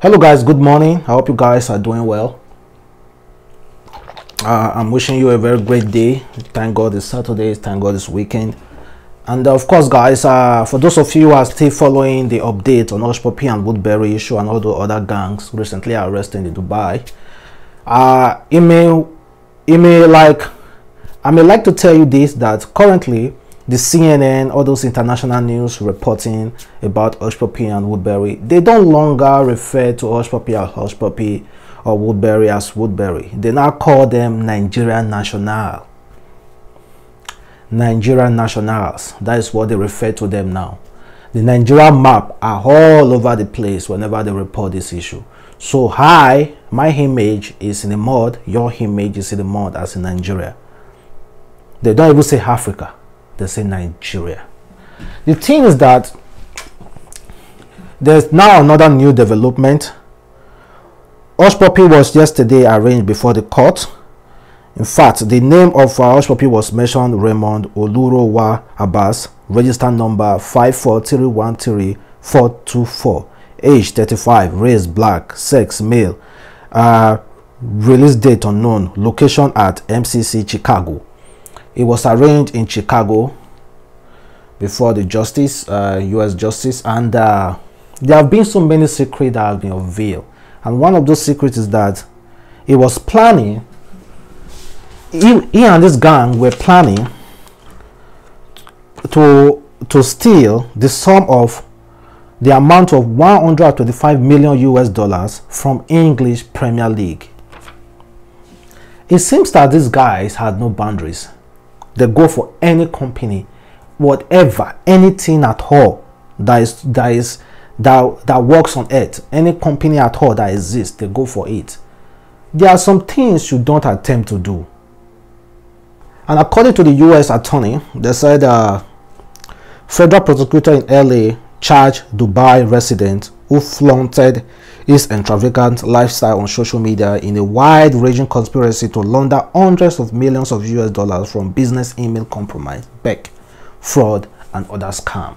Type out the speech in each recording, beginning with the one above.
Hello guys, good morning. I hope you guys are doing well. I'm wishing you a very great day. Thank God it's Saturday, thank God it's weekend. And of course guys, for those of you who are still following the update on Hushpuppi and Woodberry issue and all the other gangs recently arrested in Dubai, I may like to tell you this, that currently the CNN, all those international news reporting about Hushpuppi and Woodberry, they don't longer refer to Hushpuppi as Hushpuppi or Woodberry as Woodberry. They now call them Nigerian national. Nigerian nationals. That is what they refer to them now. The Nigerian map are all over the place whenever they report this issue. So my image is in the mud, your image is in the mud as in Nigeria. They don't even say Africa. They say Nigeria. The thing is that there's now another new development. Hushpuppi was yesterday arraigned before the court. In fact, the name of Hushpuppi was mentioned: Raymond Olurowa Abbas, register number 5431344, age 35, race black, sex male, release date unknown, location at MCC Chicago. It was arraigned in Chicago before the justice, U.S. justice, and there have been so many secrets that have been unveiled. And one of those secrets is that he was planning, he and this gang were planning to steal the sum of the amount of 125 million US dollars from English Premier League. It seems that these guys had no boundaries. They go for any company, whatever, anything at all that works on earth, any company at all that exists, they go for it. There are some things you don't attempt to do. And according to the US attorney, they said federal prosecutor in LA charged Dubai resident who flaunted his extravagant lifestyle on social media in a wide-ranging conspiracy to launder hundreds of millions of US dollars from business email compromise, beck, fraud, and other scam.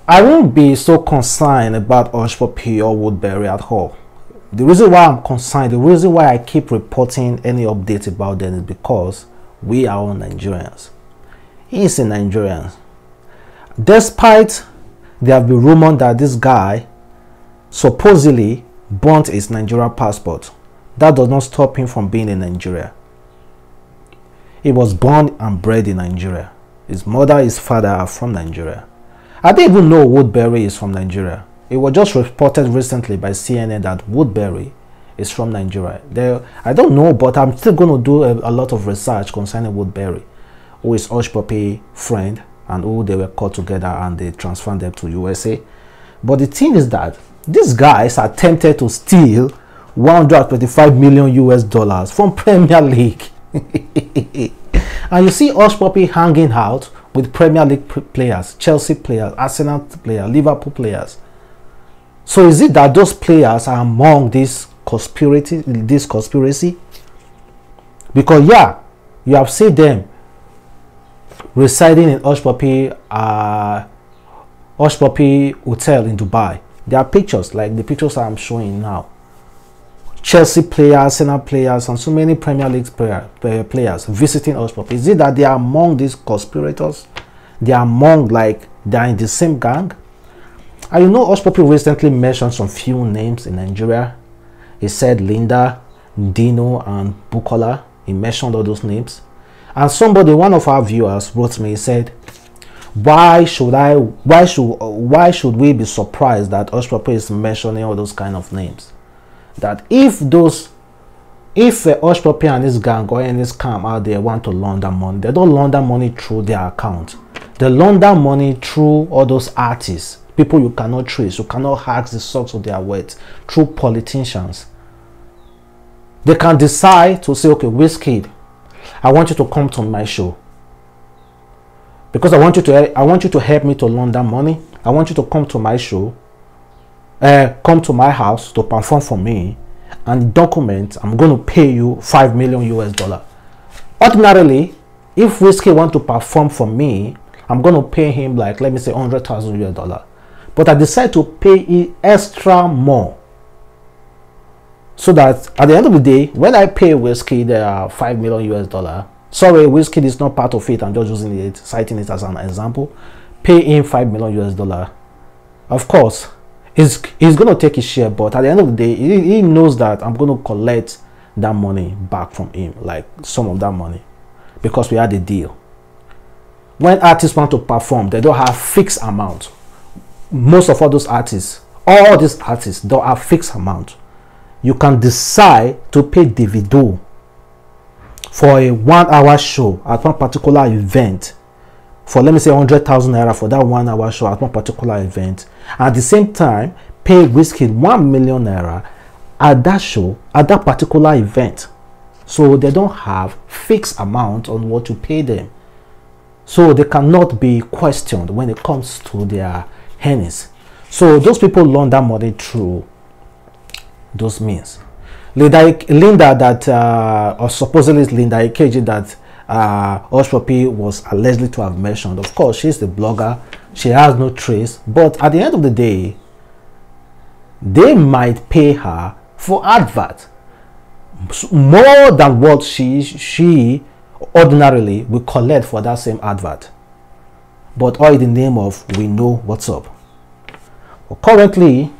I won't be so concerned about Hushpuppi or Woodberry at all. The reason why I'm concerned, the reason why I keep reporting any updates about them is because we are all Nigerians. He is a Nigerian. Despite there have been rumors that this guy supposedly burnt his Nigerian passport, that does not stop him from being in Nigeria. He was born and bred in Nigeria. His mother, his father are from Nigeria. I didn't even know Woodberry is from Nigeria. It was just reported recently by CNN that Woodberry is from Nigeria. I don't know, but I'm still going to do a lot of research concerning Woodberry, who is Hushpuppi's friend, and who they were caught together and they transferred them to USA. But the thing is that these guys attempted to steal 125 million US dollars from Premier League. And you see Hushpuppi hanging out with Premier League players, Chelsea players, Arsenal players, Liverpool players. So is it that those players are among this conspiracy? Because yeah, you have seen them residing in Hushpuppi hotel in Dubai. There are pictures like the pictures I'm showing now. Chelsea players, Arsenal players, and so many Premier League players visiting Hushpuppi. Is it that they are among these conspirators? They are among, like, they are in the same gang? And you know, Hushpuppi recently mentioned some few names in Nigeria. He said Linda, Dino, and Bukola. He mentioned all those names. And somebody, one of our viewers, wrote me, he said, why should we be surprised that Hushpuppi is mentioning all those kind of names? That if Hushpuppi and his gang or any scam out there want to launder money, they don't launder money through their account. They launder money through all those artists, people you cannot trace, you cannot hack the source of their wealth, through politicians. They can decide to say, okay, Wizkid, I want you to come to my show because I want you to help me to launder money. I want you to come to my show, come to my house to perform for me, and document I'm going to pay you 5 million US dollar. Ordinarily, if Wizkid want to perform for me, I'm going to pay him, like, let me say 100,000 US dollar. but I decide to pay it extra more, so that at the end of the day, when I pay Whiskey the 5 million US dollar, sorry, Whiskey is not part of it, I'm just using it, citing it as an example, pay him 5 million US dollar. Of course, he's going to take his share, but at the end of the day, he knows that I'm going to collect that money back from him, like some of that money, because we had a deal. When artists want to perform, they don't have fixed amount. Most of all those artists, all these artists don't have fixed amount. You can decide to pay Davido for a 1 hour show at one particular event for, let me say, 100,000 naira for that 1 hour show at one particular event. At the same time, pay Wizkid 1 million naira at that show, at that particular event. So they don't have fixed amount on what to pay them. So they cannot be questioned when it comes to their earnings. So those people learn that money through those means. Linda that or supposedly Linda AKG that Hushpuppi was allegedly to have mentioned. Of course, she's the blogger, she has no trace, but at the end of the day, they might pay her for advert more than what she ordinarily will collect for that same advert, but all in the name of we know what's up. Well, currently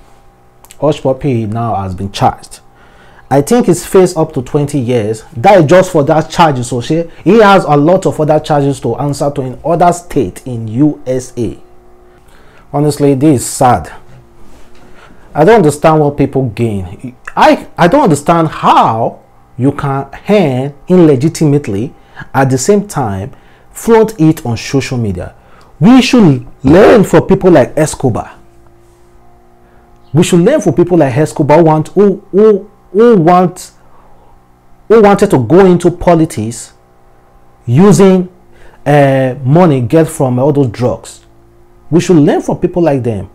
Hushpuppi now has been charged. I think he's faced up to 20 years. That is just for that charges. So he has a lot of other charges to answer to in other states in USA. Honestly, this is sad. I don't understand what people gain. I don't understand how you can earn illegitimately at the same time flaunt it on social media. We should learn from people like Escobar. We should learn from people like Escobar who wanted to go into politics using money get from all those drugs. We should learn from people like them.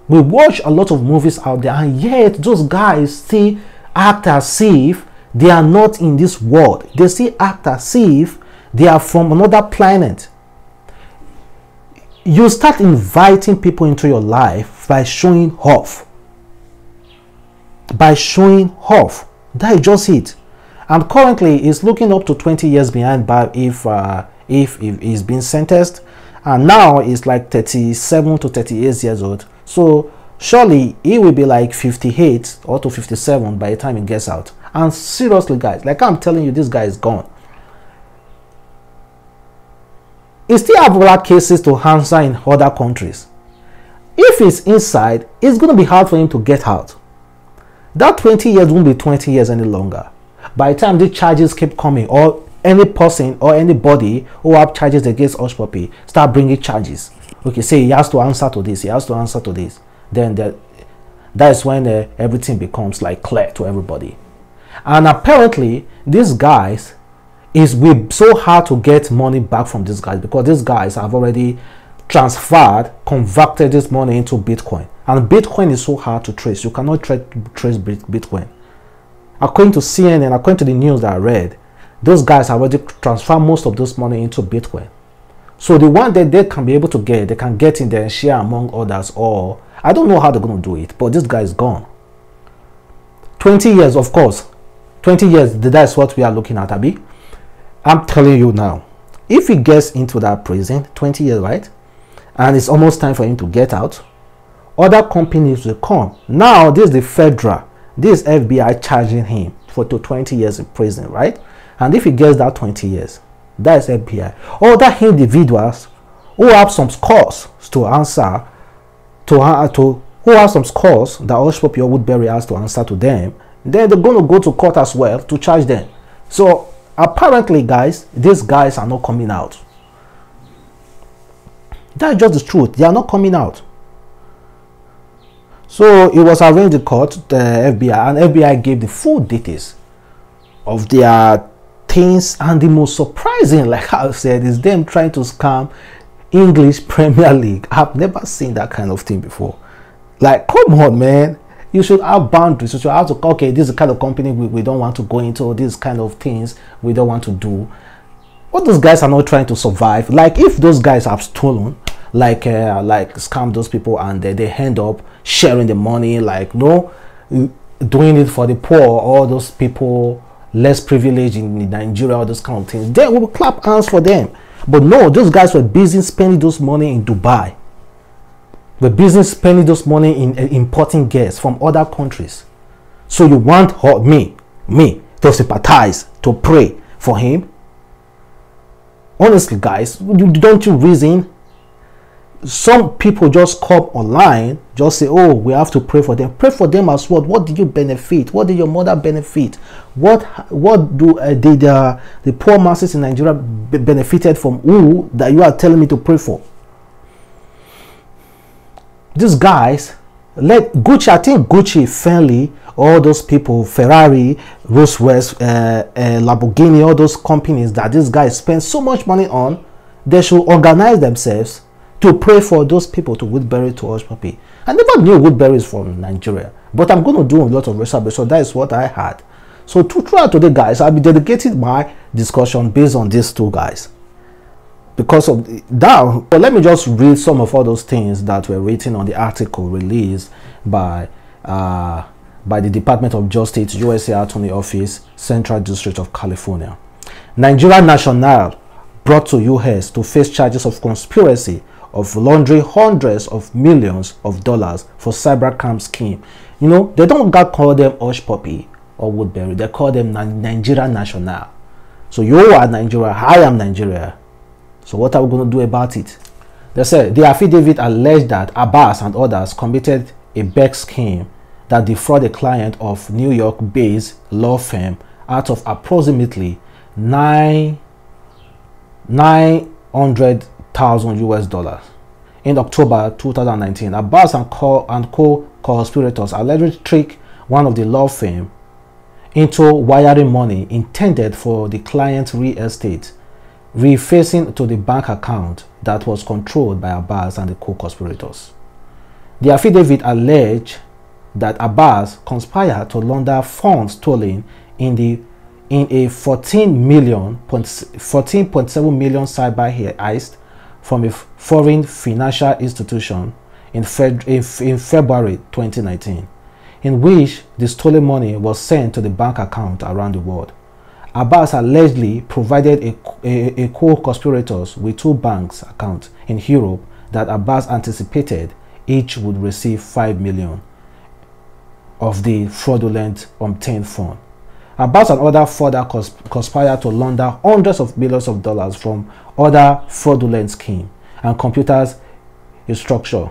We watch a lot of movies out there, and yet those guys still act as if they are not in this world. They still act as if they are from another planet. You start inviting people into your life by showing off. By showing off. That is just it. And currently he's looking up to 20 years behind bar if he's been sentenced, and now he's like 37 to 38 years old. So surely he will be like 58 or to 57 by the time he gets out. And seriously guys, like I'm telling you, this guy is gone. He still have other cases to answer in other countries. If he's inside, it's going to be hard for him to get out. That 20 years won't be 20 years any longer. By the time the charges keep coming, or any person or anybody who have charges against Hushpuppi start bringing charges. Okay, say he has to answer to this, he has to answer to this. Then that is when everything becomes like clear to everybody. And apparently, these guys is so hard to get money back from these guys, because these guys have already converted this money into Bitcoin. And Bitcoin is so hard to trace. You cannot trace Bitcoin. According to CNN, according to the news that I read, those guys have already transferred most of this money into Bitcoin. So the one that they can be able to get, they can get in there and share among others, or I don't know how they're going to do it, but this guy is gone. 20 years, of course. 20 years, that's what we are looking at, Abi. I'm telling you now, if he gets into that prison, 20 years, right? And it's almost time for him to get out, other companies will come. Now, this is the federal, this is FBI charging him for 20 years in prison, right? And if he gets that 20 years, that is FBI. Other individuals who have some scores to answer, who have some scores that Hushpuppi or Woodberry has to answer to them, then they're going to go to court as well to charge them. So apparently, guys, these guys are not coming out. That's just the truth. They are not coming out. So it was arranged in court, the FBI, and FBI gave the full details of their things. And the most surprising, like I said, is them trying to scam English Premier League. I've never seen that kind of thing before. Like, come on, man. You should have boundaries. You should have to, okay, this is the kind of company we don't want to go into, these kind of things we don't want to do. What those guys are not trying to survive. Like, if those guys have stolen, scam those people, and they end up sharing the money, like, no, doing it for the poor, all those people less privileged in Nigeria, all those kind of things. Then we will clap hands for them. But no, those guys were busy spending those money in Dubai. We're busy spending those money in importing guests from other countries. So you want me to sympathize, to pray for him? Honestly, guys, don't you reason? Some people just come online, just say, oh, we have to pray for them. Pray for them as what? What did you benefit? What did your mother benefit? What do the poor masses in Nigeria benefited from? Who that you are telling me to pray for? These guys, let Gucci, I think Gucci, Fendi, all those people, Ferrari, Rolls-Royce, Lamborghini, all those companies that these guys spend so much money on, they should organize themselves to pray for those people, to Woodberry, to Hushpuppi. I never knew Woodberry is from Nigeria, but I'm going to do a lot of research, so that is what I had. So throughout today, guys, I'll be dedicating my discussion based on these two guys. Because of that, but let me just read some of all those things that were written on the article released by the Department of Justice, USA Attorney Office, Central District of California. Nigeria national brought to US to face charges of conspiracy of laundering hundreds of millions of dollars for cybercrime scheme. You know, they don't call them Hushpuppi or Woodberry, they call them Nigeria national. So you are Nigeria, I am Nigeria. So what are we going to do about it? They said the affidavit alleged that Abbas and others committed a beg scheme that defrauded a client of New York-based law firm out of approximately $900,000 US. In October 2019, Abbas and co-conspirators allegedly tricked one of the law firm into wiring money intended for the client's real estate, refacing to the bank account that was controlled by Abbas and the co-conspirators. The affidavit alleged that Abbas conspired to launder funds stolen in a 14.7 million cyber heist from a foreign financial institution in February 2019, in which the stolen money was sent to the bank account around the world. Abbas allegedly provided a co-conspirators with two banks accounts in Europe that Abbas anticipated each would receive 5 million of the fraudulent obtained fund. Abbas and others further conspired to launder hundreds of millions of dollars from other fraudulent schemes and computers structure,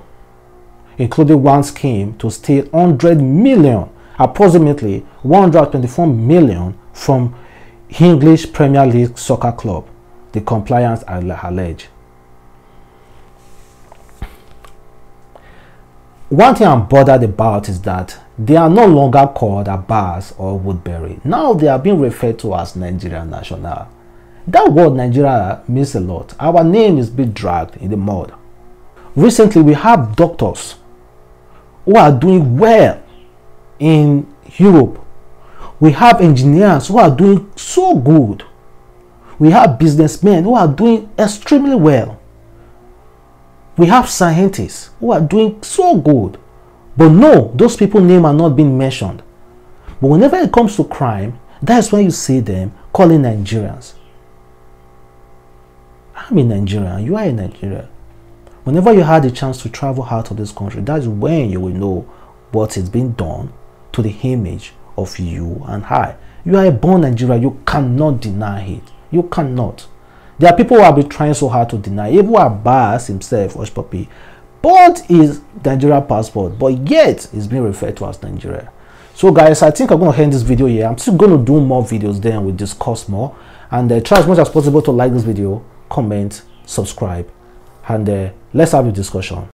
including one scheme to steal 100 million, approximately 124 million from English Premier League soccer club, the compliance alleged. One thing I'm bothered about is that they are no longer called Abbas or Woodberry. Now they are being referred to as Nigeria national. That word Nigeria means a lot. Our name is being dragged in the mud. Recently, we have doctors who are doing well in Europe. We have engineers who are doing so good. We have businessmen who are doing extremely well. We have scientists who are doing so good. But no, those people's names are not being mentioned. But whenever it comes to crime, that's when you see them calling Nigerians. I'm in Nigeria, you are in Nigeria. Whenever you had the chance to travel out of this country, that's when you will know what is being done to the image of you and I. You are a born Nigerian, you cannot deny it. You cannot. There are people who have been trying so hard to deny. Even Abbas himself, Hushpuppi, bought his Nigeria passport, but yet is being referred to as Nigeria. So guys, I think I'm going to end this video here. I'm still going to do more videos then we'll discuss more. And try as much as possible to like this video, comment, subscribe, and let's have a discussion.